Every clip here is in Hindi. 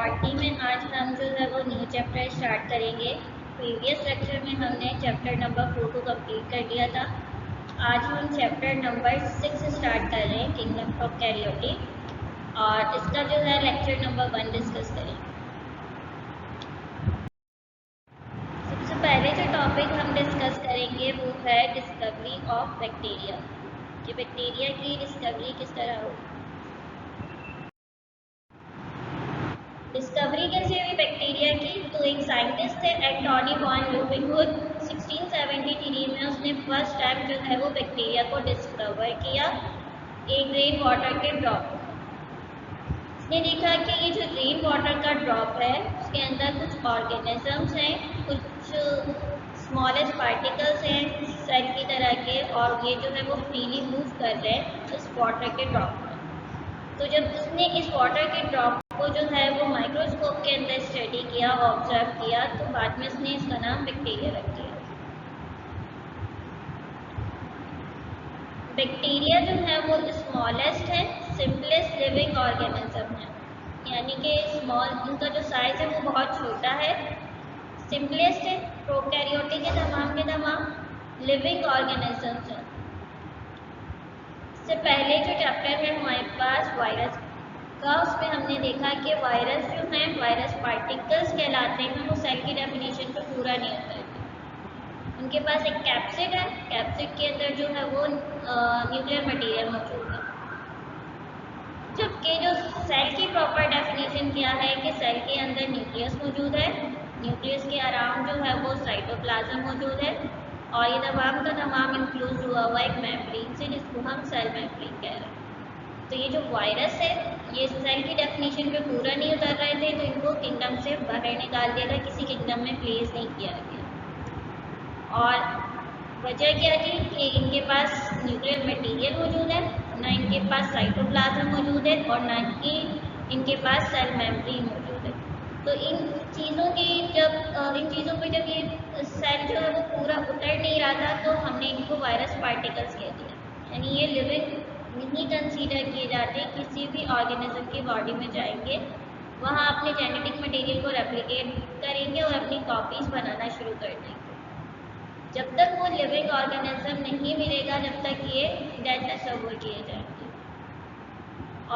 पार्ट डी में आज हम जो है वो न्यू चैप्टर स्टार्ट करेंगे। प्रीवियस लेक्चर में हमने चैप्टर नंबर 4 को कंप्लीट कर दिया था। आज हम चैप्टर नंबर 6 स्टार्ट कर रहे हैं, किंगडम ऑफ कैरियोटिक, और इसका जो है लेक्चर नंबर 1 डिस्कस करेंगे। सबसे पहले जो टॉपिक हम डिस्कस करेंगे वो है डिस्कवरी ऑफ बैक्टीरिया, कि बैक्टीरिया की डिस्कवरी किस तरह होगी। डिस्कवरी कैसे हुई बैक्टीरिया की? तो एक साइंटिस्ट थे एंटोनी वॉन ल्यूवेनहुड, 1673 में उसने फर्स्ट टाइम जो है वो बैक्टीरिया को डिस्कवर किया एक रेन वाटर के ड्रॉप। उसने देखा कि ये जो रेन वाटर का ड्रॉप है उसके अंदर कुछ ऑर्गेनिजम्स हैं, कुछ स्मॉलेस्ट पार्टिकल्स हैं सेल की तरह के, और ये जो है वो फ्रीली मूव कर रहे हैं इस वाटर के ड्रॉप में। तो जब उसने इस वाटर के ड्रॉप को जो है वो माइक्रोस्कोप के अंदर स्टडी किया, ऑब्जर्व किया, तो बाद में उसने इसका नाम बैक्टीरिया रख दिया। बैक्टीरिया जो है वो स्मॉलेस्ट है, सिंपलेस्ट लिविंग ऑर्गेनिज्म है, यानी कि स्मॉल, उनका जो साइज है वो बहुत छोटा है, सिंपलेस्ट है, प्रोकैरियोटिक के तमाम लिविंग ऑर्गेनिजम्स हैं। इससे पहले जो चैप्टर है हमारे पास वायरस का, उसमें हमने देखा कि वायरस जो हैं, वायरस पार्टिकल्स कहलाते हैं, वो सेल की डेफिनेशन पर पूरा नहीं होता है। उनके पास एक कैप्सिड है, कैप्सिड के अंदर जो है वो न्यूक्लियर मटेरियल मौजूद है। जबकि जो सेल की प्रॉपर डेफिनेशन क्या है कि सेल के अंदर न्यूक्लियस मौजूद है, न्यूक्लियस के अराउंड जो है वो साइटोप्लाज्म मौजूद है, और ये तमाम का तमाम इंक्लूड हुआ हुआ एक मेम्ब्रेन से, जिसको हम सेल मेम्ब्रेन कह रहे हैं। तो ये जो वायरस है ये सेल की डेफिनेशन पे पूरा नहीं उतर रहे थे, तो इनको किंगडम से बाहर निकाल दिया गया, किसी किंगडम में प्लेस नहीं किया गया। और वजह क्या थी कि इनके पास न्यूक्लियर मटेरियल मौजूद है, ना इनके पास साइटोप्लाज्म मौजूद है, और ना ही इनके पास सेल मेम्ब्रेन मौजूद है। तो इन चीज़ों पे जब ये सेल जो है वो पूरा उतर नहीं रहा था, तो हमने इनको वायरस पार्टिकल्स कह दिया, यानी ये लिविंग नहीं कंसीडर किए जाते। किसी भी ऑर्गेनिज्म की बॉडी में जाएंगे, वहाँ अपने जेनेटिक मटेरियल को रेप्लिकेट करेंगे और अपनी कॉपीज बनाना शुरू कर देंगे। जब तक वो लिविंग ऑर्गेनिज्म नहीं मिलेगा, जब तक ये डेथ तस्वुर किए जाएंगे।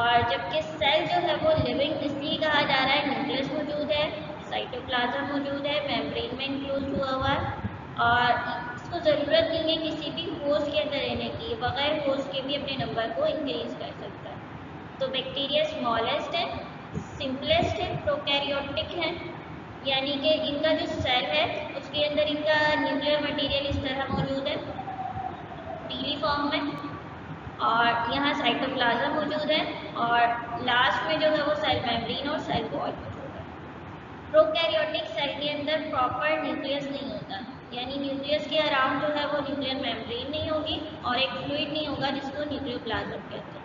और जबकि सेल जो है वो लिविंग इसलिए कहा जा रहा है, न्यूक्लियस मौजूद है, साइटोप्लाज्म मौजूद है, मेम्ब्रेन में इंक्लूड हुआ हुआ है, और इसको ज़रूरत नहीं है किसी भी होस्ट के अंदर रहने की, बगैर होस्ट के भी अपने नंबर को इंक्रीज कर सकता है। तो बैक्टीरिया स्मॉलेस्ट है, सिंपलेस्ट है, प्रोकैरियोटिक है, यानी कि इनका जो सेल है उसके अंदर इनका न्यूक्लियर मटेरियल इस तरह मौजूद है पीली फॉर्म में, और यहाँ साइटोप्लाज्म मौजूद है, और लास्ट में जो है वो सेल मेम्ब्रेन और सेल वॉल मौजूद है। प्रोकैरियोटिक सेल के अंदर प्रॉपर न्यूक्लियस नहीं होता, यानी न्यूक्लियस के अराउंड जो है वो न्यूक्लियर मेम्ब्रेन नहीं होगी और एक फ्लूइड नहीं होगा जिसको न्यूक्लियोप्लाज्म कहते हैं।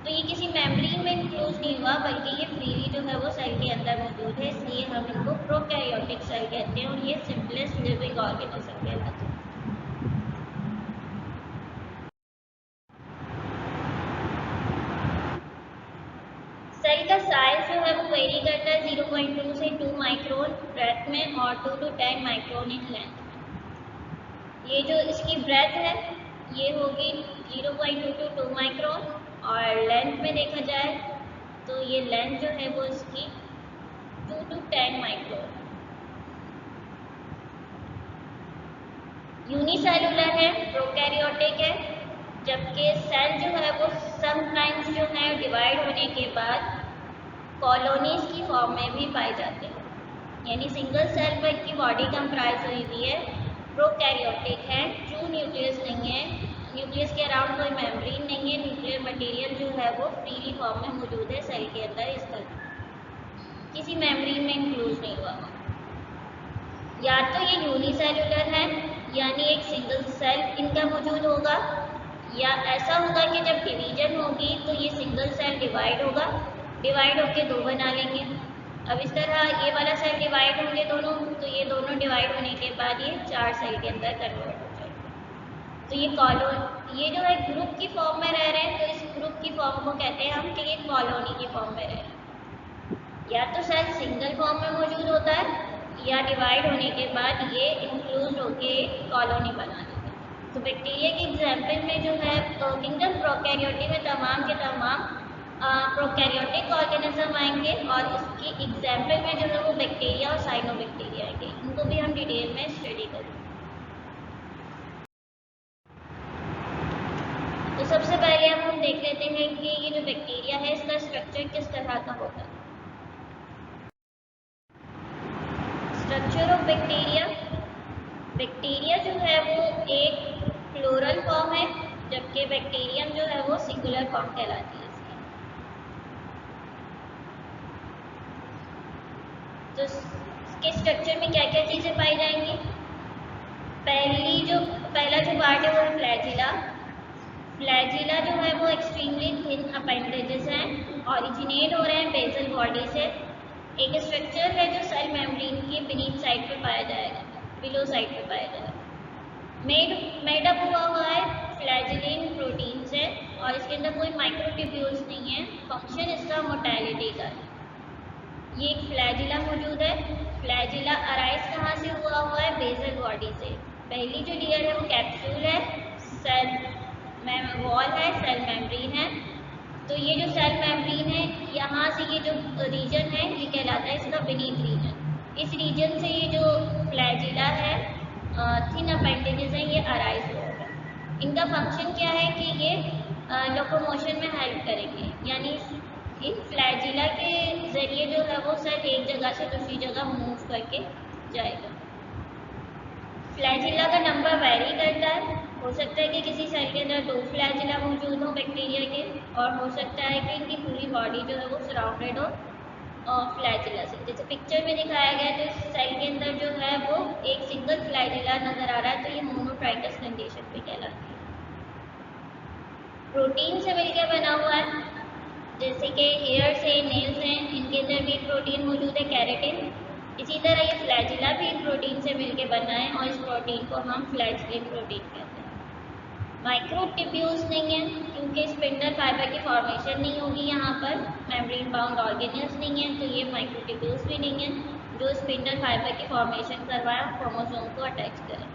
तो ये किसी मेम्ब्रेन में इंक्लूड नहीं हुआ, बल्कि ये फ्रीली जो है वो सेल के अंदर मौजूद है, इसलिए हम इनको प्रोकैरियोटिक सेल कहते हैं, और ये सिंपलेस्ट लिविंग ऑर्गेनिज्म कहलाते हैं। सेल का साइज जो है वो वेरी करता है 0.2 से 2 माइक्रोन ब्रेथ में, और 2 to 10 माइक्रोन इन लेंथ में। ये जो इसकी ब्रेथ है ये होगी 0.2 to 2 माइक्रोन, और लेंथ में देखा जाए तो ये लेंथ जो है वो इसकी 2 to 10 माइक्रोन। यूनिसेलुलर है, प्रोकैरियोटिक है, जबकि सेल जो है वो समटाइम्स जो है डिवाइड होने के बाद कॉलोनीज की फॉर्म में भी पाए जाते हैं, यानी सिंगल सेल पर की बॉडी कंप्राइज हुई हुई है, प्रोकैरियोटिक है, ट्रू न्यूक्लियस नहीं है, न्यूक्लियस के अराउंड कोई मेम्ब्रेन नहीं है, न्यूक्लियर मटेरियल जो है वो फ्रीली फॉर्म में मौजूद है सेल के अंदर, इस तरह किसी मेम्ब्रेन में इंक्लूड नहीं हुआ। या तो ये यूनिसेलुलर है, यानी एक सिंगल सेल इनका मौजूद होगा, या ऐसा होगा कि जब डिवीजन होगी तो ये सिंगल सेल डिवाइड होगा, डिवाइड होकर दो बना लेंगे। अब इस तरह ये वाला सेल डिवाइड होंगे दोनों, तो ये दोनों डिवाइड होने के बाद ये 4 सेल के अंदर कन्वर्ट हो जाएंगे। तो ये जो है ग्रुप की फॉर्म में रह रहे हैं, तो इस ग्रुप की फॉर्म को कहते हैं हम कि ये कॉलोनी की फॉर्म में रह रहे हैं, या तो सेल सिंगल फॉर्म में मौजूद होता है या डिवाइड होने के बाद ये इंक्लूड होके कॉलोनी बना लेते हैं। तो बैक्टीरिया के एग्जाम्पल में जो है किंगडम प्रोकैरियोटिक में तमाम के तमाम प्रोकैरियोटिक ऑर्गेनिज्म आएंगे और इसकी एग्जाम्पल में जो है वो बैक्टीरिया और साइनोबैक्टीरिया आएंगे। इनको भी हम डिटेल में स्टडी करेंगे। तो सबसे पहले हम देख लेते हैं कि ये जो बैक्टीरिया है इसका स्ट्रक्चर किस तरह का होता है। स्ट्रक्चर ऑफ बैक्टीरिया, बैक्टीरिया जो है वो एक प्लूरल फॉर्म है, जबकि बैक्टीरियम जो है वो सिंगुलर फॉर्म कहलाती है इसकी। तो इसके स्ट्रक्चर में क्या क्या चीज़ें पाई जाएंगी। पहला जो पार्ट है वो है फ्लैजिला। फ्लैजिला जो है वो एक्सट्रीमली थिन अपेंडेजेस हैं, ऑरिजिनेट हो रहे हैं बेसल बॉडी से। एक स्ट्रक्चर है जो सेल मेम्ब्रेन के बीनीथ साइड पे पाया जाएगा, बिलो साइड पे पाया जाएगा। मेडअप हुआ है फ्लैजिलिन प्रोटीन से और इसके अंदर कोई माइक्रोट्यूब्यूल्स नहीं है। फंक्शन इसका मोटालिटी का है। ये एक फ्लैजिला मौजूद है। फ्लैजिला अराइज कहाँ से हुआ है, बेसल बॉडी से। पहली जो लेयर है वो कैप्सूल है, सेल वॉल है, सेल मेम्ब्रेन है। तो ये जो सेल मेम्ब्रेन है यहाँ से ये जो रीजन है ये कहलाता है इसका बीनीथ रीजन। इस रीजन से ये जो फ्लैजिला है थिन अपेंडेजेस हैं ये अराइज हो रहा है। इनका फंक्शन क्या है कि ये लोकोमोशन में हेल्प करेंगे, यानी इन फ्लैजिला के जरिए जो है वो सेल एक जगह से दूसरी जगह मूव करके जाएगा। फ्लैजिला का नंबर वेरी करता है। हो सकता है कि किसी सेल के अंदर 2 फ्लैजिला मौजूद हो बैक्टीरिया के, और हो सकता है कि इनकी पूरी बॉडी जो है वो सराउंडेड हो फ्लैजिला से। जैसे पिक्चर में दिखाया गया तो इस सेल के अंदर जो है वो एक सिंगल फ्लैजिला नज़र आ रहा है, तो ये मोनोट्राइटस कंडीशन पे कहलाती है। प्रोटीन से मिलकर बना हुआ है, जैसे कि हेयर्स है, नेल्स हैं, इनके अंदर भी प्रोटीन मौजूद है, कैरेटिन। इसी तरह ये फ्लैजिला भी एक प्रोटीन से मिलकर बना है और इस प्रोटीन को हम फ्लैजिलिन प्रोटीन कहते हैं। माइक्रोट्यूब्यूल्स नहीं है क्योंकि स्पिंडल फाइबर की फॉर्मेशन नहीं होगी यहाँ पर, मेम्ब्रेन बाउंड ऑर्गेनेल्स नहीं है, तो ये माइक्रोट्यूब्यूल्स भी नहीं है जो स्पिंडल फाइबर की फॉर्मेशन करवाए क्रोमोसोम को अटैच करें।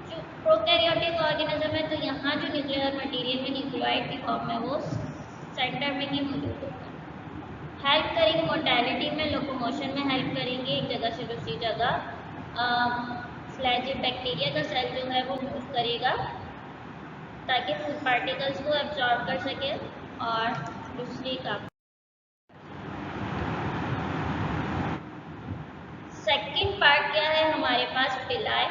जो प्रोकैरियोटिक ऑर्गेनिज्म है तो यहाँ जो न्यूक्लियर मटेरियल में न्यूक्लियोइड की फॉर्म में वो सेंटर में ही मौजूद होता है। हेल्प करेंगे मोटालिटी में, लोकोमोशन में हेल्प करेंगे एक जगह से दूसरी जगह। फ्लैजिल बैक्टीरिया का सेल जो है वो मूव करेगा ताकि फूड पार्टिकल्स को एब्जॉर्ब कर सके और दूसरी का। सेकंड पार्ट क्या है हमारे पास, पिलाई।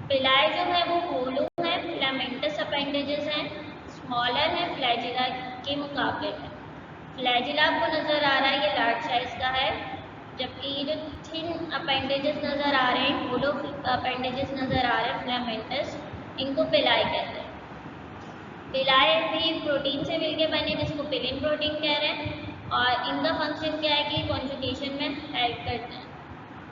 पिलाई जो है वो होलो है, फिलामेंटस अपेंडेजेस हैं, स्मॉलर है फ्लैजिला के मुकाबले में। फ्लैजिला आपको नज़र आ रहा है ये लार्ज साइज का है, जबकि ये जो थिन अपेंडेजेस नज़र आ रहे हैं, होलो अपेंडेजेस नज़र आ रहे हैं फिलामेंटस, इनको पिलाई कहते हैं। पिलाई भी प्रोटीन से मिलके बने जिसको पिलिन प्रोटीन कह रहे हैं, और इनका फंक्शन क्या है कि कॉन्जुगेशन में हेल्प करते हैं।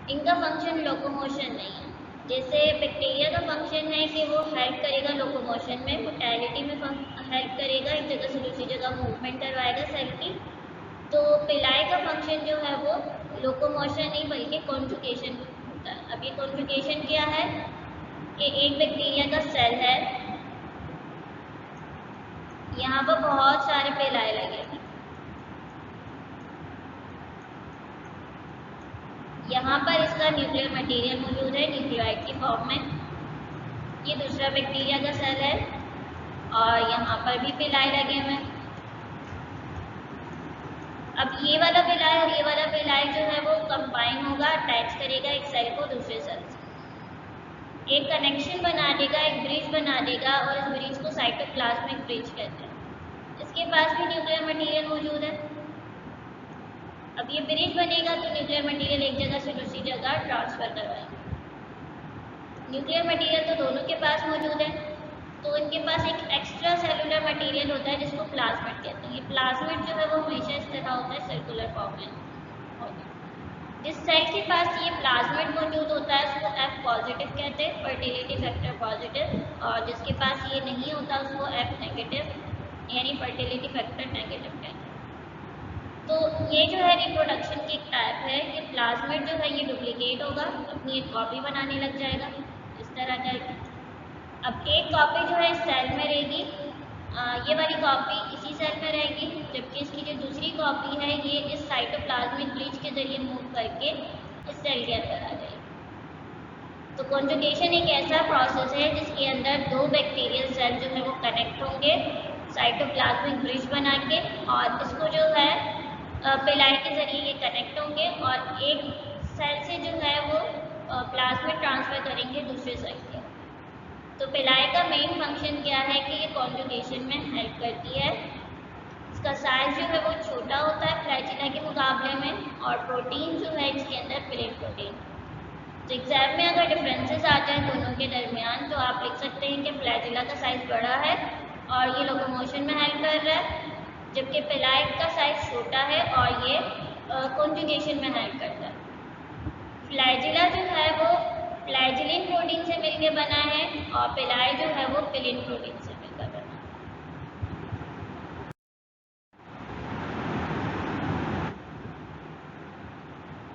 इनका फंक्शन लोकोमोशन नहीं है। जैसे बैक्टीरिया का फंक्शन है कि वो हेल्प करेगा लोकोमोशन में, मोटालिटी में हेल्प करेगा, एक जगह से दूसरी जगह मूवमेंट करवाएगा सेल की। तो पिलाई का फंक्शन जो है वो लोकोमोशन नहीं बल्कि कॉन्जुगेशन होता है। अब ये कॉन्जुगेशन क्या है कि एक बैक्टीरिया का सेल है, यहाँ पर बहुत सारे पिलाई लगे हैं, यहाँ पर इसका न्यूक्लियर मटेरियल मौजूद है न्यूक्लियोइड की फॉर्म में। ये दूसरा बैक्टीरिया का सेल है और यहाँ पर भी पिलाई लगे हुए हैं। अब ये वाला पिलाई और ये वाला पिलाई जो है वो कंबाइन होगा, अटैच करेगा एक सेल को दूसरे सेल से, एक कनेक्शन बना देगा, एक ब्रिज बना देगा, और इस ब्रिज को साइटोप्लाज्मिक ब्रिज कहते हैं। इसके पास भी न्यूक्लियर मटेरियल मौजूद है। अब ये ब्रिज बनेगा तो न्यूक्लियर मटेरियल एक जगह से दूसरी जगह ट्रांसफर करवाएंगे। न्यूक्लियर मटेरियल तो दोनों के पास मौजूद है, तो इनके पास एक एक्स्ट्रा सेलुलर मटेरियल होता है जिसको प्लाज्मिड कहते हैं। ये प्लाज्मिड जो है वो हमेशा इस तरह होता है, सर्कुलर फॉर्म में होता है। जिस सेल के पास ये प्लाज्मिड मौजूद होता है उसको F पॉजिटिव कहते हैं, फर्टिलिटी फैक्टर पॉजिटिव, और जिसके पास ये नहीं होता उसको F नेगेटिव यानी फर्टिलिटी फैक्टर नेगेटिव कहते हैं। तो ये जो है रिप्रोडक्शन की एक टाइप है कि प्लाज्मिड जो है ये डुप्लीकेट होगा, अपनी एक कॉपी बनाने लग जाएगा इस तरह का। अब एक कॉपी जो है इस सेल में रहेगी, ये वाली कॉपी इसी सेल में रहेगी, जबकि इसकी जो दूसरी कॉपी है ये इस साइटोप्लाज्मिक ब्रीच के जरिए मूव करके इस सेल के अंदर आ जाएगी। तो कॉन्जुगेशन एक ऐसा प्रोसेस है जिसके अंदर दो बैक्टीरियल सेल जो है वो कनेक्ट होंगे साइटोप्लाज्मिक ब्रिज बना के, और इसको जो है पिलाई के जरिए ये कनेक्ट होंगे और एक सेल से जो है वो प्लाज्मिड ट्रांसफर करेंगे दूसरे सेल के। तो पिलाई का मेन फंक्शन क्या है कि ये कॉन्जुगेशन में हेल्प करती है। इसका साइज जो है वो छोटा होता है फ्लैजिला के मुकाबले में, और प्रोटीन जो है इसके अंदर प्लेन प्रोटीन। तो एग्जाम में अगर डिफरेंसेस आ जाए दोनों के दरमियान तो आप लिख सकते हैं कि फ्लैजिला का साइज बड़ा है और ये लोकोमोशन में हेल्प कर रहा है, जबकि पिलाई का साइज छोटा है और ये कॉन्जुगेशन में हेल्प करता है। फ्लैजिला जो है वो फ्लैजिलिन प्रोटीन से मिलकर बना है और पिलाई जो है वो पिलिन प्रोटीन से मिलकर बना है।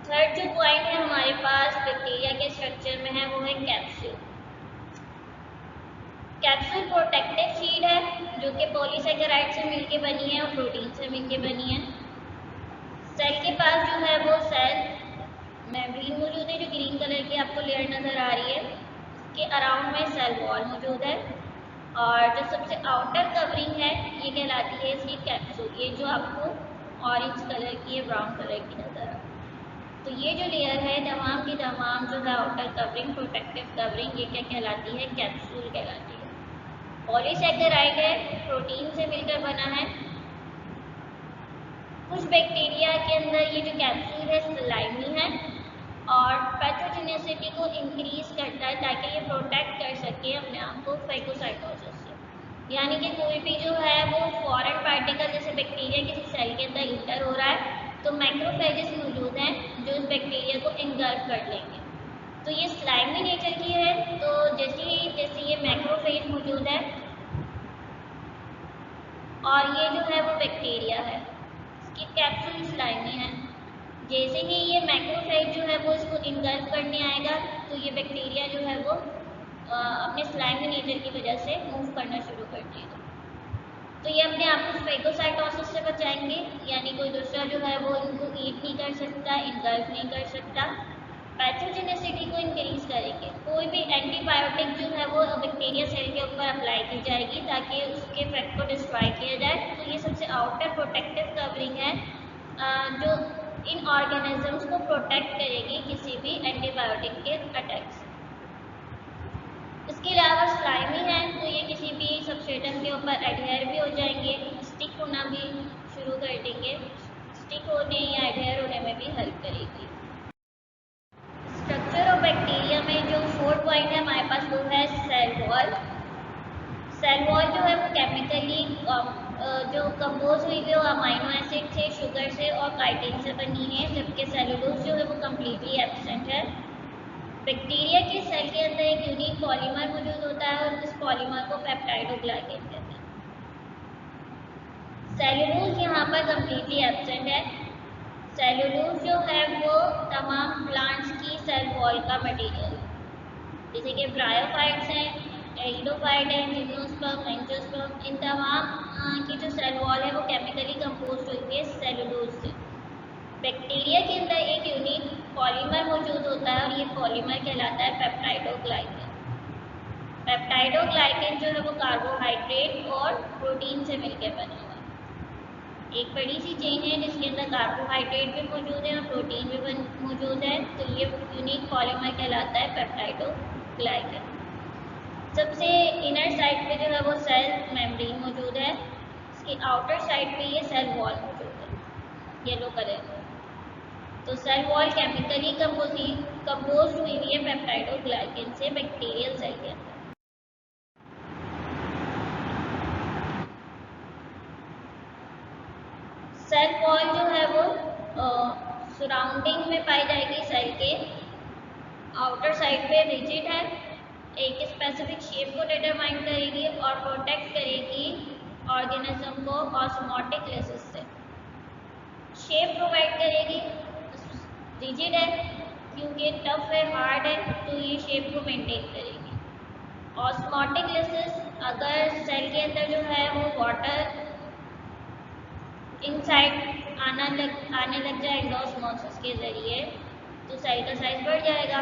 थर्ड जो पॉइंट है हमारे पास बैक्टीरिया के स्ट्रक्चर में है वो है कैप्सूल। कैप्सूल प्रोटेक्टिव शीट है जो कि पॉलीसेकेराइड से मिलकर बनी है और प्रोटीन से मिलकर बनी है। सेल के पास जो है वो सेल मेम्ब्रेन मौजूद है जो ग्रीन कलर की आपको लेयर नज़र आ रही है। इसके अराउंड में सेल वॉल मौजूद है, और जो सबसे आउटर कवरिंग है ये कहलाती है इसकी कैप्सूल। ये जो आपको ऑरेंज कलर की है, ब्राउन कलर की नज़र आ रही है। तो ये जो लेयर है तमाम की तमाम जो है आउटर कवरिंग, प्रोटेक्टिव कवरिंग, ये क्या कहलाती है? कैप्सूल कहलाती है। पॉलीसेकेराइड है, प्रोटीन से मिलकर बना है। कुछ बैक्टीरिया के अंदर ये जो कैप्सूल है स्लाइमी है और पैथोजेनिसिटी को इंक्रीज करता है ताकि ये प्रोटेक्ट कर सके अपने आप को फेगोसाइटोसिस से। यानी कि कोई भी जो है वो फॉरेन पार्टिकल जैसे बैक्टीरिया किसी सेल के अंदर इंटर हो रहा है तो मैक्रोफेजेस मौजूद हैं जो उस बैक्टीरिया को इनगल्फ कर लेंगे। तो ये स्लाइमी नेचर की है, तो जैसे ये मैक्रोफेज मौजूद है और ये जो है वो बैक्टीरिया है, इसकी कैप्सूल स्लाइमी है। जैसे ही ये मैक्रोफेज जो है वो इसको इनगल्फ करने आएगा तो ये बैक्टीरिया जो है वो अपने स्लाइमी नेचर की वजह से मूव करना शुरू कर देगा। तो ये अपने आप को फेगोसाइटोसिस से बचाएंगे, यानी कोई दूसरा जो है वो इनको ईट नहीं कर सकता, इनगल्फ नहीं कर सकता। पैथोजेनिसिटी को इंक्रीज करेंगे। कोई भी एंटीबायोटिक जो है वो बैक्टीरिया सेल के ऊपर अप्लाई की जाएगी ताकि उसके इफेक्ट को डिस्ट्रॉय किया जाए। तो ये सबसे आउटर प्रोटेक्टिव कवरिंग है जो इन ऑर्गेनिजम्स को प्रोटेक्ट करेगी किसी भी एंटीबायोटिक के अटैक से। इसके अलावा स्लाइमी है तो ये किसी भी सबस्ट्रेटम के ऊपर एडहेयर भी हो जाएंगे, स्टिक होना भी शुरू कर देंगे, स्टिक होने या एडहेयर होने में भी हेल्प करेगी। स्ट्रक्चर ऑफ बैक्टीरिया में जो फोर्थ पॉइंट है हमारे पास वो है सेल वॉल। सेल वॉल जो है वो केमिकली जो कंपोज हुई हुई अमाइनो एसिड से, शुगर से और काइटिन से बनी है, जबकि सेलुलोज जो है वो कम्प्लीटली एब्सेंट है। बैक्टीरिया के सेल के अंदर एक यूनिक पॉलीमर मौजूद होता है और इस पॉलीमर को पेप्टाइडोग्लाइकेन कहते हैं। सेलुलोज यहाँ पर कम्प्लीटली एब्सेंट है। सेलुलोज जो है वो तमाम प्लांट्स की सेल वॉल का मटेरियल है, जैसे कि ब्रायोफाइट्स हैं, एरिडोफाइट है, जिम्नोस्पर्म, एंजियोस्पर्म, इन तमाम की जो सेल वॉल है वो केमिकली कंपोज हुई है सेलुलोज से। बैक्टीरिया के अंदर एक यूनिक पॉलीमर मौजूद होता है और ये पॉलीमर कहलाता है पेप्टाइडोग्लाइकेन। पेप्टाइडोग्लाइकेन जो है वो कार्बोहाइड्रेट और प्रोटीन से मिलकर बना हुआ है। एक बड़ी सी चेन है जिसके अंदर कार्बोहाइड्रेट भी मौजूद है और प्रोटीन भी मौजूद है, तो ये यूनिक पॉलीमर कहलाता है पेप्टाइडोग्लाइकेन। सबसे इनर साइड पे जो है वो सेल मेम्ब्रेन मौजूद है, इसके आउटर साइड पे ये सेल वॉल मौजूद है येलो कलर में। तो सेल वॉल केमिकली कंपोज हुई है पेप्टाइडोग्लाइकेन से बैक्टीरियल सेल के अंदर। सेल वॉल जो है वो सराउंडिंग में पाई जाएगी सेल के। आउटर साइड पे रिजिड है, एक स्पेसिफिक शेप को डिटरमाइन करेगी और प्रोटेक्ट करेगी ऑर्गेनिज्म को ऑस्मोटिक लेसिस से। शेप प्रोवाइड करेगी, रिजिड है क्योंकि टफ है, हार्ड है, तो ये शेप को मेंटेन करेगी। ऑस्मोटिक लिसिस, अगर सेल के अंदर जो है वो वाटर इनसाइड आने लग जाए एंडोस्मोसिस के ज़रिए, तो सेल का साइज बढ़ जाएगा।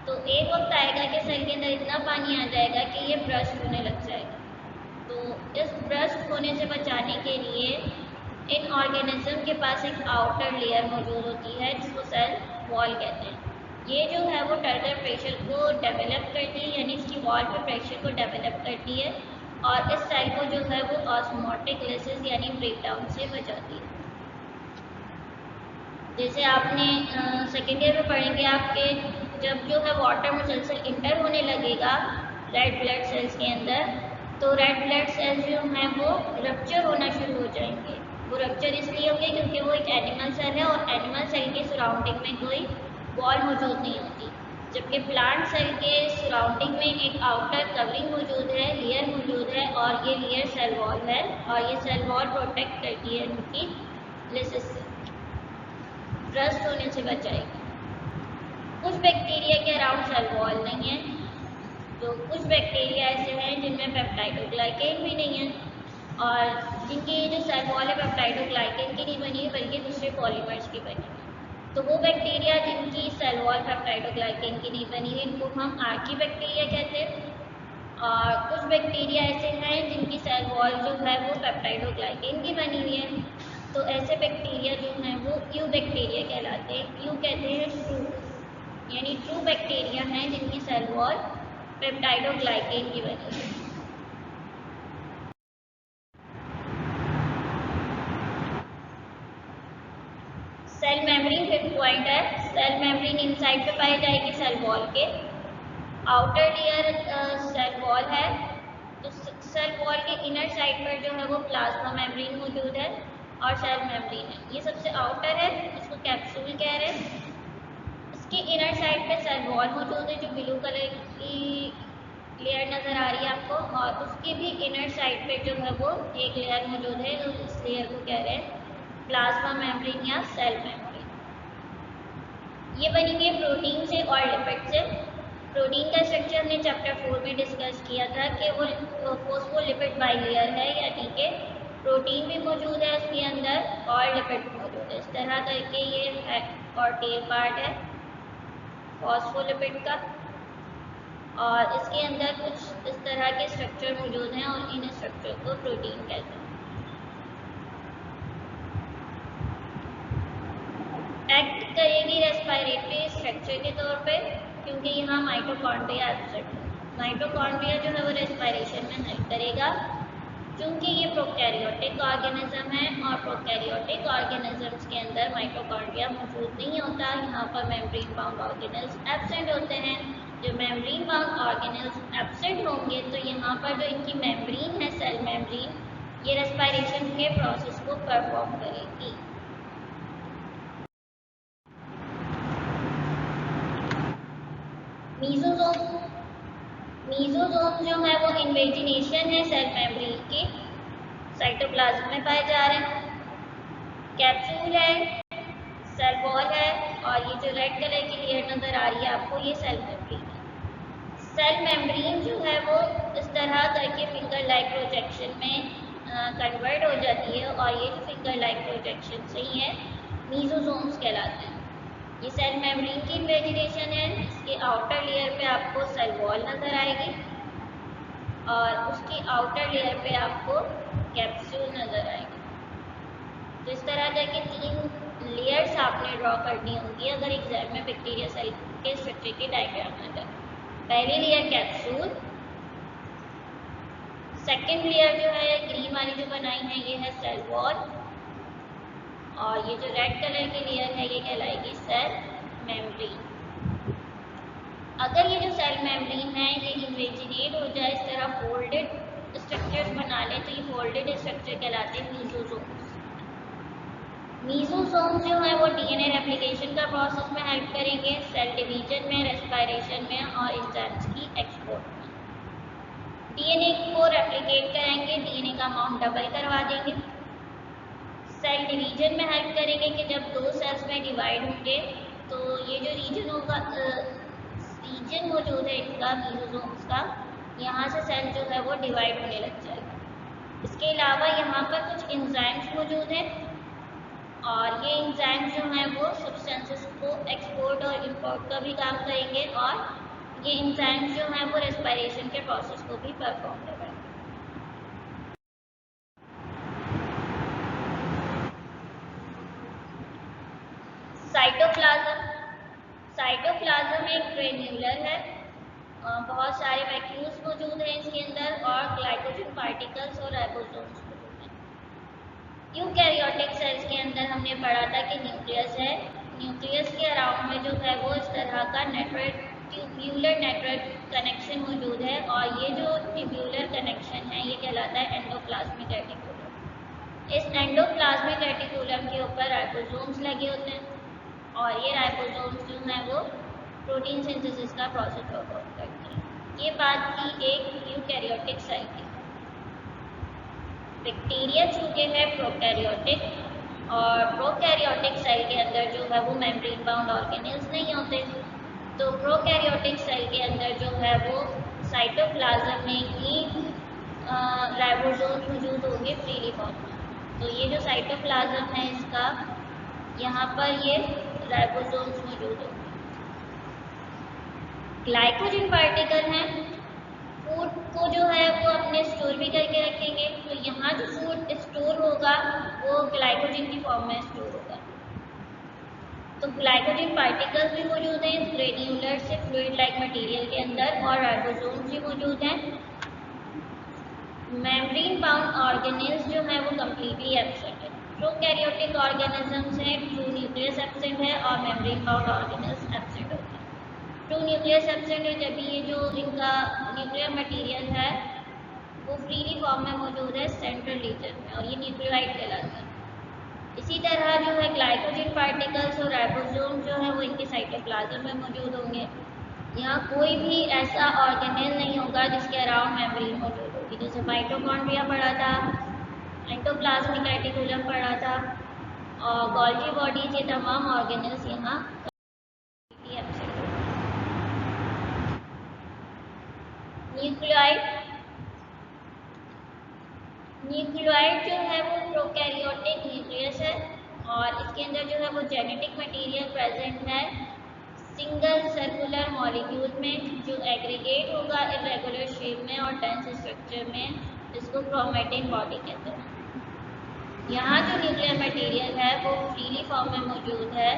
तो एक वक्त आएगा कि सेल के अंदर इतना पानी आ जाएगा कि ये ब्रस्ट होने लग जाएगा। तो इस ब्रस्ट होने से बचाने के लिए इन ऑर्गेनिज्म के पास एक आउटर लेयर मौजूद होती है जिसको सेल वॉल कहते हैं। ये जो है वो टर्गर प्रेशर को डेवलप करती है, यानी इसकी वॉल पे प्रेशर को डेवलप करती है और इस सेल को जो है वो ऑस्मोटिक लिसिस यानी ब्रेकडाउन से बचाती है। जैसे आपने सेकेंड ईयर में पढ़ेंगे आपके, जब जो है वाटर मुसलसल इंटर होने लगेगा रेड ब्लड सेल्स के अंदर, तो रेड ब्लड सेल्स जो हैं वो रप्चर होना शुरू हो जाएंगे। वो रप्चर इसलिए होंगे क्योंकि वो एक एनिमल सेल है और एनिमल सेल के सराउंडिंग में कोई वॉल मौजूद नहीं होती, जबकि प्लांट सेल के सराउंडिंग में एक आउटर कवरिंग मौजूद है, लेयर मौजूद है, और ये लेयर सेल वॉल है और ये सेल वॉल प्रोटेक्ट करती है उनकी लिसिस से, ब्रस्ट होने से बचाएगी। कुछ बैक्टीरिया के अराउंड सेल वॉल नहीं है, तो कुछ बैक्टीरिया ऐसे हैं जिनमें पेप्टाइडोग्लाइकेन भी नहीं है और जिनकी जो सेल वॉल है पेप्टाइडोग्लाइकेन की नहीं बनी है बल्कि दूसरे पॉलीमर्स की बनी है। तो वो बैक्टीरिया जिनकी सेल वॉल पेप्टाइडोग्लाइकेन की नहीं बनी है इनको हम आर्की बैक्टीरिया कहते हैं। और कुछ बैक्टीरिया ऐसे हैं जिनकी सेल वॉल जो है वो पेप्टाइडोग्लाइकेन की बनी हुई है, तो ऐसे बैक्टीरिया जो हैं वो यू बैक्टीरिया कहलाते हैं। यू कहते हैं ट्रू, यानी ट्रू बैक्टीरिया हैं जिनकी सेल वॉल पेप्टाइडोग्लाइकेन की बनी है। सेल मेम्ब्रेन फिफ्थ पॉइंट है। सेल मेम्ब्रेन इनसाइड पे पाई जाएगी सेल वॉल के। आउटर लेयर सेल वॉल है, तो सेल वॉल के इनर साइड पर जो है वो प्लाज्मा मेम्ब्रेन मौजूद है और सेल मेम्ब्रेन है। ये सबसे आउटर है, इसको कैप्सूल कह रहे हैं। इसके इनर साइड पे सेल वॉल मौजूद है जो ब्लू कलर की लेयर नज़र आ रही है आपको, और उसके भी इनर साइड पे जो है वो एक लेयर मौजूद है, तो इस लेयर को कह रहे हैं प्लाज्मा मेम्ब्रेन या सेल मेम्ब्रेन। ये बनी हुई है प्रोटीन से और लिपिड से। प्रोटीन का स्ट्रक्चर हमने चैप्टर 4 में डिस्कस किया था कि वो फोस्फोलिपिड बाइलेयर है, यानी कि प्रोटीन भी मौजूद है उसके अंदर और लिपिड भी मौजूद है। इस तरह करके ये हेड और टेल पार्ट है फॉस्फोलिपिड का, और इसके अंदर कुछ इस तरह के स्ट्रक्चर मौजूद हैं और इन स्ट्रक्चर को प्रोटीन कहते हैं। एक्ट करेगी रेस्पिरेटरी स्ट्रक्चर के तौर पे क्योंकि यहाँ माइटोकॉन्ड्रिया एब्सेंट है। माइटोकॉन्ड्रिया जो है वो रेस्पिरेशन में हेल्प करेगा क्योंकि ये प्रोकैरियोटिक ऑर्गेनिज्म है और प्रोकैरियोटिक ऑर्गेनिजम्स के अंदर माइटोकॉन्ड्रिया मौजूद नहीं होता। यहाँ पर मेम्ब्रेन बाउंड ऑर्गेनेल्स एब्सेंट होते हैं। जब मेम्ब्रेन बाउंड ऑर्गेनेल्स एब्सेंट होंगे तो यहाँ पर जो इनकी मेम्ब्रेन है सेल मेम्ब्रेन, ये रेस्पिरेशन के प्रोसेस को परफॉर्म करेगी। मीजोजोम जो है वो इन्वेजिनेशन है सेल मेम्ब्रेन की, साइटोप्लाज्म में पाए जा रहे हैं। कैप्सूल है, सेल वॉल है, और ये जो रेड कलर की लेयर नज़र आ रही है आपको ये सेल मेम्ब्रेन है। सेल मेम्ब्रेन जो है वो इस तरह करके फिंगर लाइक प्रोजेक्शन में कन्वर्ट हो जाती है और ये जो फिंगर लाइक प्रोजेक्शन सही है मीजोजोम्स कहलाते हैं। ये सेल मेम्ब्रेन की इन्वेजिनेशन है। इसके आउटर लेयर पे आपको सेल वॉल नज़र आएगी और उसकी आउटर लेयर पे आपको कैप्सूल नज़र आएगी। तो इस तरह के 3 लेयर्स आपने ड्रॉ करनी होंगी अगर एग्जाम में बैक्टीरिया सेल के स्ट्रक्चर की डायग्राम आ जाए। पहली लेयर कैप्सूल, सेकेंड लेयर जो है ग्रीन वाली जो बनाई है ये है सेल वॉल, और ये जो रेड कलर की लेयर है ये कहलाएगी सेल मेम्ब्रेन। अगर ये जो सेल मेम्ब्रेन है ये इन्वेजिनेट हो जाए, इस तरह फोल्डेड स्ट्रक्चर्स बना ले तो ये फोल्डेड स्ट्रक्चर कहलाते हैं मीजोजोम्स। मीजोजोम्स जो है वो डीएनए रेप्लिकेशन का प्रोसेस में हेल्प करेंगे, सेल डिवीजन में, रेस्पिरेशन में और एंजाइम्स की एक्सपोर्ट में। डीएनए को रेप्लिकेट करेंगे, डीएनए का अमाउंट डबल करवा देंगे। सेल डिवीजन में हेल्प करेंगे कि जब दो सेल्स में डिवाइड होंगे तो ये जो रीजन होगा, रीजन मौजूद है इनका मीजोसोम्स का, यहाँ से सेल जो है वो डिवाइड होने लग जाएगा। इसके अलावा यहाँ पर कुछ एंजाइम्स मौजूद हैं और ये एंजाइम्स जो हैं वो सब्सटेंसेस को एक्सपोर्ट और इंपोर्ट का भी काम करेंगे और ये एंजाइम्स जो हैं वो रेस्पिरेशन के प्रोसेस को भी परफॉर्म करेंगे। साइटोप्लाज्म एक ग्रेन्यूलर है, बहुत सारे वैक्यूल्स मौजूद हैं इसके अंदर और ग्लाइकोजन पार्टिकल्स और राइबोसोम्स मौजूद हैं। यूकैरियोटिक सेल्स के अंदर हमने पढ़ा था कि न्यूक्लियस है, न्यूक्लियस के अराउंड में जो है वो इस तरह का नेटवर्क, ट्यूब्यूलर नेटवर्क कनेक्शन मौजूद है और ये जो ट्यूब्यूलर कनेक्शन है ये कहलाता है एंडोप्लाज्मिक रेटिकुलम। इस एंडोप्लाज्मिक रेटिकुलम के ऊपर राइबोसोम्स लगे होते हैं और ये राइबोसोम्स जो हैं वो प्रोटीन सिंथेसिस का प्रोसेस परफॉर्म करते हैं। ये बात थी एक यूकैरियोटिक सेल की। बैक्टीरिया चूंकि है प्रोकैरियोटिक और प्रोकैरियोटिक सेल के अंदर जो है वो मेम्ब्रेन बाउंड ऑर्गेनेल्स नहीं होते, तो प्रोकैरियोटिक सेल के अंदर जो है वो साइटोप्लाज्म में ही राइबोसोम्स मौजूद होंगे फ्रीली फॉर्म में। तो ये जो साइटोप्लाज्म है इसका, यहाँ पर ये राइबोसोम्स मौजूद होंगे। ग्लाइकोजन पार्टिकल हैं, फूड को जो है वो अपने स्टोर भी करके रखेंगे, तो यहाँ जो फूड स्टोर होगा वो ग्लाइकोजन की फॉर्म में स्टोर होगा। तो ग्लाइकोजन पार्टिकल्स भी मौजूद हैं ग्रेन्यूलर से फ्लूइड लाइक मटेरियल के अंदर और राइबोसोम्स भी मौजूद हैं। मेम्ब्रेन बाउंड ऑर्गेनेल्स जो है वो कम्प्लीटली एब्सेंट है। प्रोकैरियोटिक ऑर्गेनिजम्स हैं, ट्रू न्यूक्लियस एब्सेंट है और मेम्ब्रेन बाउंड ऑर्गेनेल्स एब्सेंट होते हैं। ट्रू न्यूक्लियस एब्सेंट है जब ये जो इनका न्यूक्लियर मटेरियल है वो फ्रीली फॉर्म में मौजूद है सेंट्रल रीजन में और ये न्यूक्लियोटाइड कहलाता है। इसी तरह जो है ग्लाइकोजन पार्टिकल्स और राइबोसोम जो है वो इनके साइटोप्लाज्म में मौजूद होंगे। यहाँ कोई भी ऐसा ऑर्गेनेल नहीं होगा जिसके अराउंड मेम्ब्रेन मौजूद होगी, जैसे माइटोकॉन्ड्रिया पढ़ा था, एंडोप्लाज्मिक रेटिकुलम पढ़ा था और गोल्गी बॉडीज, ये तमाम ऑर्गेनेल्स यहाँ एब्सेंट होंगे। न्यूक्लियोइड जो है वो प्रोकैरियोटिक न्यूक्लियस है और इसके अंदर जो है वो जेनेटिक मटेरियल प्रेजेंट है सिंगल सर्कुलर मॉलिक्यूल में, जो एग्रीगेट होगा इरेगुलर शेप में और डेंस स्ट्रक्चर में, जिसको क्रोमैटिन बॉडी कहते हैं। यहाँ जो न्यूक्लियर मटेरियल है वो फ्रीली फॉर्म में मौजूद है,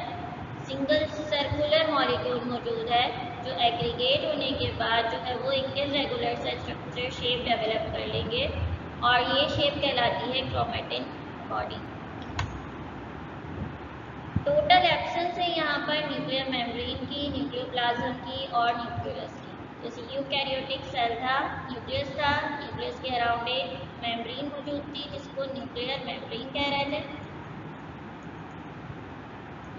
सिंगल सर्कुलर मॉलिक्यूल मौजूद है जो एग्रीगेट होने के बाद जो है वो एक इरेगुलर सा स्ट्रक्चर शेप डेवलप कर लेंगे और ये शेप कहलाती है क्रोमैटिन बॉडी। टोटल एब्सेंस है यहाँ पर न्यूक्लियर मेम्ब्रेन की, न्यूक्लियोप्लाज्म की और न्यूक्लियस की। जैसे यूकैरियोटिक सेल था, न्यूक्लियस था, न्यूक्लियस के अराउंड एक मेम्ब्रेन मौजूद थी जिसको न्यूक्लियर मेम्ब्रेन कह रहे थे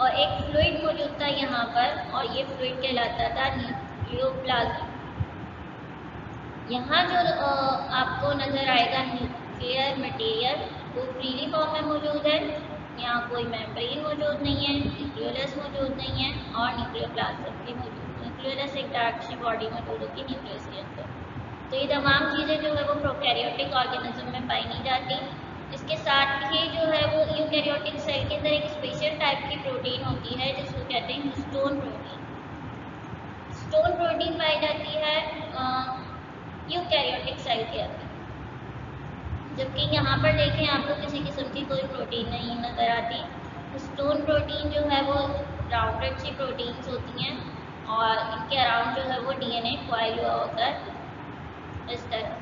और एक फ्लूइड मौजूद था यहाँ पर और ये फ्लूइड कहलाता था न्यूक्लियोप्लाज्म। यहाँ जो आपको नज़र आएगा न्यूक्लियर मटेरियल वो फ्रीली फॉर्म में मौजूद है, यहाँ कोई मेम्ब्रेन मौजूद नहीं है, न्यूक्लियस मौजूद नहीं है और न्यूक्लियोप्लाज्म भी मौजूद है। न्यूक्लियस एक डार्क सी बॉडी मौजूद होगी न्यूक्लियस के अंदर। तो ये तमाम चीज़ें जो है वो प्रोकैरियोटिक ऑर्गेनिज्म में पाई नहीं जाती। इसके साथ ही जो है वो यूकैरियोटिक सेल के अंदर एक स्पेशल टाइप की प्रोटीन होती है जिसको कहते हैं हिस्टोन प्रोटीन। हिस्टोन प्रोटीन पाई जाती है यूकैरियोटिक सेल के अंदर, जबकि यहाँ पर देखें आपको किसी किस्म की कोई प्रोटीन नहीं नज़र आती। हिस्टोन प्रोटीन जो है वो राउंडेड सी प्रोटीन्स होती हैं और इनके अराउंड जो है वो डीएनए कॉइल हुआ होता है इस तरह।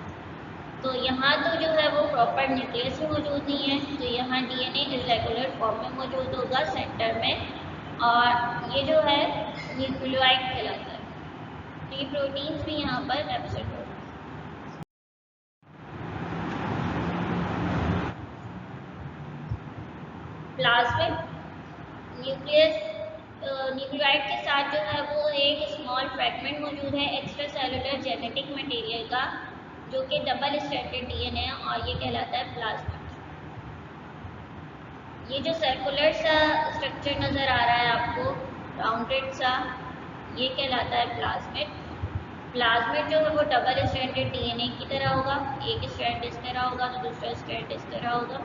तो यहाँ तो जो है वो प्रॉपर न्यूक्लियस में मौजूद नहीं है, तो यहाँ डीएनए इरेगुलर फॉर्म में मौजूद होगा सेंटर में और ये जो है न्यूक्लियोटाइड कहलाता है। तो ये प्रोटीन्स भी यहाँ पर एब्सेंट होगा। प्लाज्मिक न्यूक्लियस न्यूक्लियोटाइड के साथ जो है वो एक स्मॉल फ्रैगमेंट मौजूद है एक्स्ट्रा सेलुलर जेनेटिक मटेरियल का, जो कि डबल स्ट्रैंडेड डीएनए है और ये कहलाता है प्लाज्मिड। ये जो सर्कुलर सा स्ट्रक्चर नज़र आ रहा है आपको, राउंडेड सा, ये कहलाता है प्लाज्मिड। प्लाज्मिड जो है वो डबल स्ट्रैंडेड डीएनए की तरह होगा, एक स्ट्रैंड इस तरह होगा तो दूसरा स्ट्रैंड इस तरह होगा।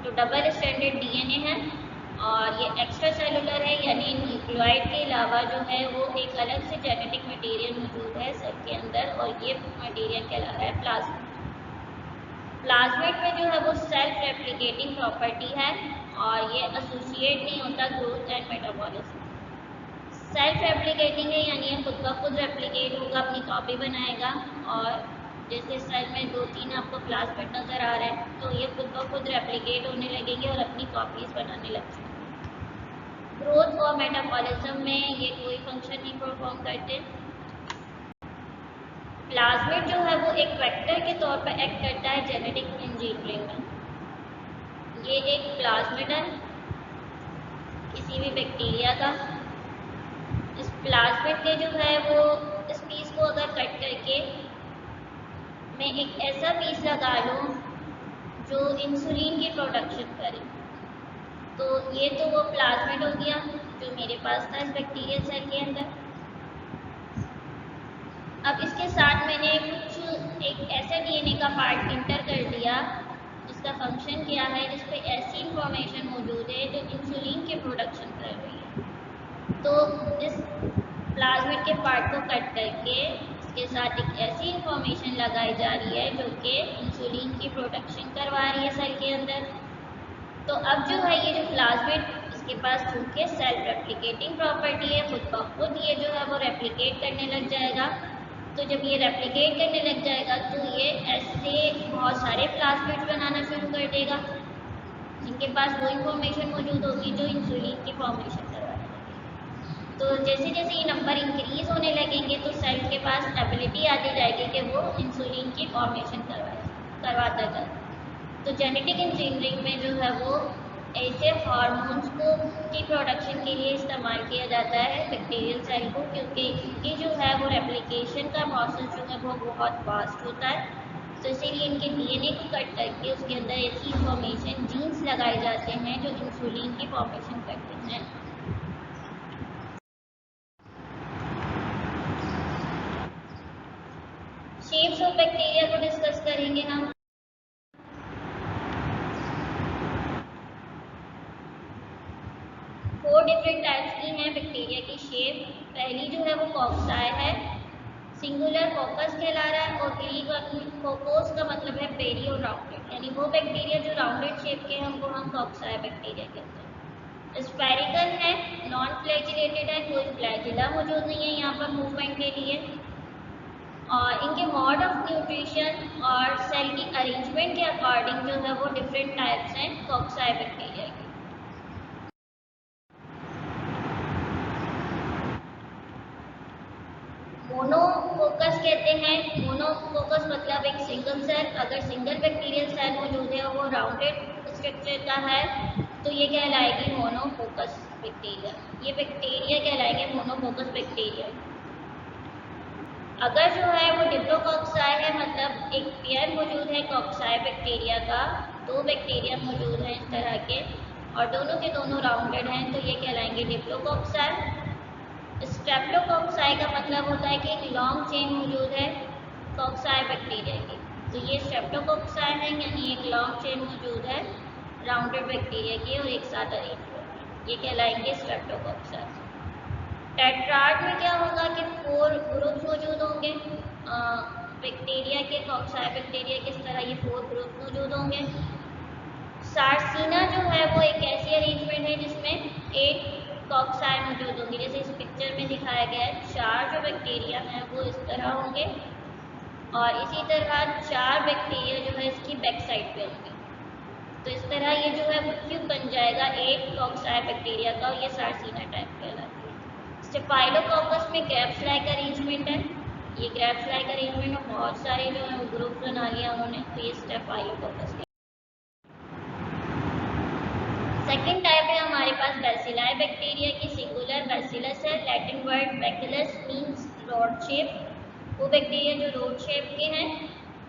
तो डबल स्ट्रैंडेड डीएनए है और ये एक्स्ट्रा सेलुलर है, यानी न्यूक्लियोइड के अलावा जो है वो एक अलग से जेनेटिक मटेरियल मौजूद है सेल के अंदर, और ये मटेरियल कहला रहा है प्लाज्मिड। प्लाज्मिड में जो है वो सेल्फ रेप्लिकेटिंग प्रॉपर्टी है और ये एसोसिएट नहीं होता growth and metabolism. Self replicating है, यानी ये खुद का खुद रेप्लिकेट होगा, अपनी कॉपी बनाएगा। और जैसे सेल में 2-3 आपको प्लाज्मिड नज़र आ रहे हैं, तो ये खुद का खुद रेप्लिकेट होने लगेंगे और अपनी कॉपीज बनाने लग जाएंगे। ग्रोथ और मेटाबॉलिज्म में ये कोई फंक्शन नहीं परफॉर्म करते। प्लाज्मिड जो है वो एक वेक्टर के तौर पर एक्ट करता है जेनेटिक इंजीनियरिंग में। ये एक प्लाज्मिड है किसी भी बैक्टीरिया का। इस प्लाज्मिड के जो है वो इस पीस को अगर कट करके मैं एक ऐसा पीस लगा लूँ जो इंसुलिन की प्रोडक्शन करे, तो ये तो वो प्लाज्मिड हो गया जो मेरे पास था इस बैक्टीरियल सेल के अंदर। अब इसके साथ मैंने कुछ एक ऐसा डीएनए का पार्ट इंटर कर दिया जिसका फंक्शन क्या है, जिस पे ऐसी इंफॉर्मेशन मौजूद है जो इंसुलिन के प्रोडक्शन कर रही है। तो इस प्लाज्मिड के पार्ट को कट करके इसके साथ एक ऐसी इंफॉर्मेशन लगाई जा रही है जो कि इंसुलिन की प्रोडक्शन करवा रही है सेल के अंदर। तो अब जो है ये जो प्लाज्मिड, इसके पास चूँकि सेल्फ रेप्लिकेटिंग प्रॉपर्टी है, खुद ब खुद ये जो है वो रेप्लिकेट करने लग जाएगा। तो जब ये रेप्लिकेट करने लग जाएगा तो ये ऐसे बहुत सारे प्लाज्मिड्स बनाना शुरू कर देगा जिनके पास वो इंफॉर्मेशन मौजूद होगी जो इंसुलिन की फॉर्मेशन करवाने लगेगी। तो जैसे जैसे ये नंबर इंक्रीज होने लगेंगे तो सेल के पास एबिलिटी आती जाएगी कि वो इंसुलिन की फॉर्मेशन करवाता जाए। तो जेनेटिक इंजीनियरिंग में जो है वो ऐसे हार्मोन्स को की प्रोडक्शन के लिए इस्तेमाल किया जाता है बैक्टीरियल सेल को, क्योंकि इनकी जो है वो रेप्लिकेशन का प्रोसेस जो है वो बहुत फास्ट होता है। तो इसीलिए इनके डीएनए को कट करके उसके अंदर ऐसी इंफॉर्मेशन जीन्स लगाए जाते हैं जो इंसुलिन की फॉर्मेशन करते हैं। शेप्स ऑफ बैक्टीरिया को डिस्कस करेंगे हम। फोर डिफरेंट टाइप्स की हैं बैक्टीरिया की शेप। पहली जो है वो कॉक्साई है, सिंगुलर फोकस कहला रहा है, और फोकोस का मतलब है पेरी और राउंडेड, यानी वो बैक्टीरिया जो राउंडेड शेप के हैं वो हम कॉक्साई बैक्टीरिया कहते हैं। स्फेरिकल है, नॉन फ्लैजिलेटेड है, कोई फ्लैजिला मौजूद नहीं है यहाँ पर मूवमेंट के लिए। और इनके मोड ऑफ न्यूट्रिशन और सेल की अरेंजमेंट के अकॉर्डिंग जो है वो डिफरेंट टाइप्स हैं कॉक्साई बैक्टीरिया के। मोनोफोकस कहते हैं, मोनोफोकस मतलब एक सिंगल सेल। अगर सिंगल बैक्टीरियल सेल मौजूद है और वो राउंडेड स्ट्रक्चर का है तो ये कहलाएगी मोनोफोकस बैक्टीरिया। ये बैक्टीरिया कहलाएंगे मोनोफोकस बैक्टीरिया। अगर जो है वो डिप्लोकॉक्साई है, मतलब एक पेयर मौजूद है कॉक्साई बैक्टीरिया का, दो बैक्टीरिया मौजूद हैं इस तरह के और दोनों के दोनों राउंडेड हैं, तो ये कहलाएंगे डिप्लोकॉक्साई। स्ट्रेप्टोकॉक्साई का मतलब होता है कि एक लॉन्ग चेन मौजूद है कॉक्साई बैक्टीरिया की, तो ये स्ट्रेप्टोकॉक्साई है, यानी एक लॉन्ग चेन मौजूद है राउंडेड बैक्टीरिया की और एक साथ अरेंज हुए हैं, ये कहलाएंगे स्ट्रेप्टोकॉक्साई। टेट्राड में क्या होगा कि 4 ग्रुप्स मौजूद होंगे बैक्टीरिया के, कॉक्साई बैक्टीरिया किस तरह ये 4 ग्रुप मौजूद होंगे। सार्सिना जो है वो एक ऐसी अरेंजमेंट है जिसमें 8 कॉक्साई मौजूद होंगी, जैसे इस पिक्चर में दिखाया गया है। 4 जो बैक्टीरिया हैं वो इस तरह होंगे और इसी तरह 4 बैक्टीरिया जो है इसकी बैक साइड पे होंगे, तो इस तरह ये जो है वो क्यूब बन जाएगा 8 कॉक्साई बैक्टीरिया का, और ये सार्सिना टाइप कहलाती है। स्टेफाइलोकोकस में ग्रेप्स लाइक अरेंजमेंट है, ये ग्रेप्स लाइक अरेंजमेंट में बहुत सारे जो है वो ग्रुप बना लिया उन्होंने, तो ये स्टेफाइलोकोकस। सेकेंड टाइप है हमारे पास बैसिलाई बैक्टीरिया की, सिंगुलर बैसिलस है, Latin word bacillus means rod shape. वो बैक्टीरिया जो रोड शेप के हैं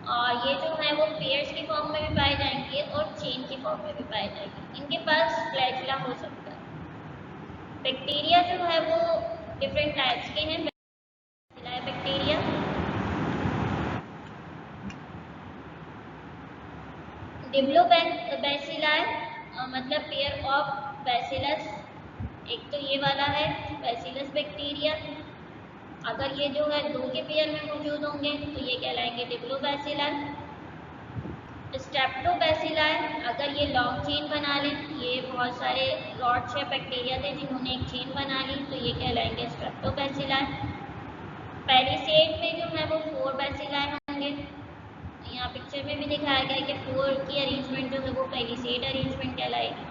और ये जो है वो पेयर्स की फॉर्म में भी पाए जाएंगे और चेन की फॉर्म में भी पाए जाएंगे। इनके पास फ्लैजिला हो सकता है। बैक्टीरिया जो है वो डिफरेंट टाइप्स के हैं। बैक्टीरिया डिप्लोबैसिलाई मतलब पेयर ऑफ बैसिलस। एक तो ये वाला है बैसिलस बैक्टीरिया। अगर ये जो है दो के पेयर में मौजूद होंगे तो ये कहलाएंगे डिप्लोबैसिलाई। स्ट्रेप्टोबैसिलाई अगर ये लॉन्ग चेन बना लें, ये बहुत सारे रॉड शेप बैक्टीरिया थे जिन्होंने एक चेन बना ली, तो ये कहलाएंगे स्ट्रेप्टोबैसिलाई। पेरिसेट में जो है वो 4 बैसिलाई होंगे। यहाँ पिक्चर में भी दिखाया गया है कि 4 की अरेंजमेंट जो है वो पेरिसेट अरेंजमेंट कहलाएगी।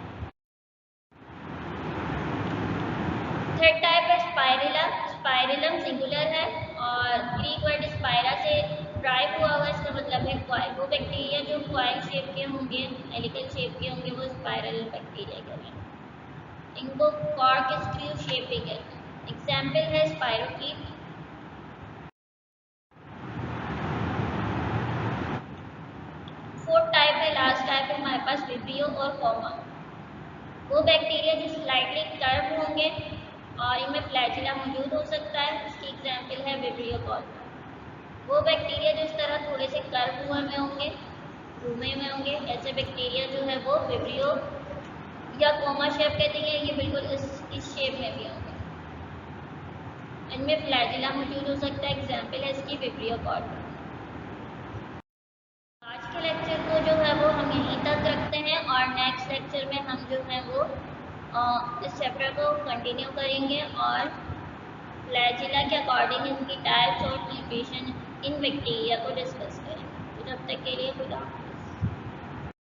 थर्ड टाइप है स्पाइरिलम। स्पाइरिलम सिंगुलर है और ग्रीक वर्ड स्पायरा से ड्राइव हुआ हुआ, इसका मतलब है कॉइल। वो बैक्टीरिया जो कॉइल शेप के होंगे, हेलिकल शेप के होंगे, वो स्पाइरल बैक्टीरिया कहलाएंगे। इनको कॉर्क स्क्रू शेप भी कहते हैं। एग्जाम्पल है स्पायरोकीट। फोर्थ टाइप है, लास्ट टाइप है हमारे पास विब्रियो और कोमा। वो बैक्टीरिया जो स्लाइटली कर्व होंगे और इनमें फ्लैजिला मौजूद हो सकता है। इसकी एग्जाम्पल है विब्रियो कोमा। वो बैक्टीरिया जो इस तरह थोड़े से कर्व हुए में होंगे, घूमे में होंगे, ऐसे बैक्टीरिया जो है वो विब्रियो या कोमा शेप कहते हैं। ये बिल्कुल इस शेप में भी होंगे। इनमें फ्लैजिला मौजूद हो सकता है। एग्जाम्पल है इसकी विब्रियो कोमा। आज के लेक्चर को जो है वो हम यहीं तक रखते हैं और नेक्स्ट लेक्चर में हम जो है वो इस चैप्टर को कंटिन्यू करेंगे और फ्लैजिला के अकॉर्डिंग इनकी टाइप्स और डिस्ट्रीब्यूशन इन बैक्टीरिया को डिस्कस करेंगे। तो जब तक के लिए खुदा।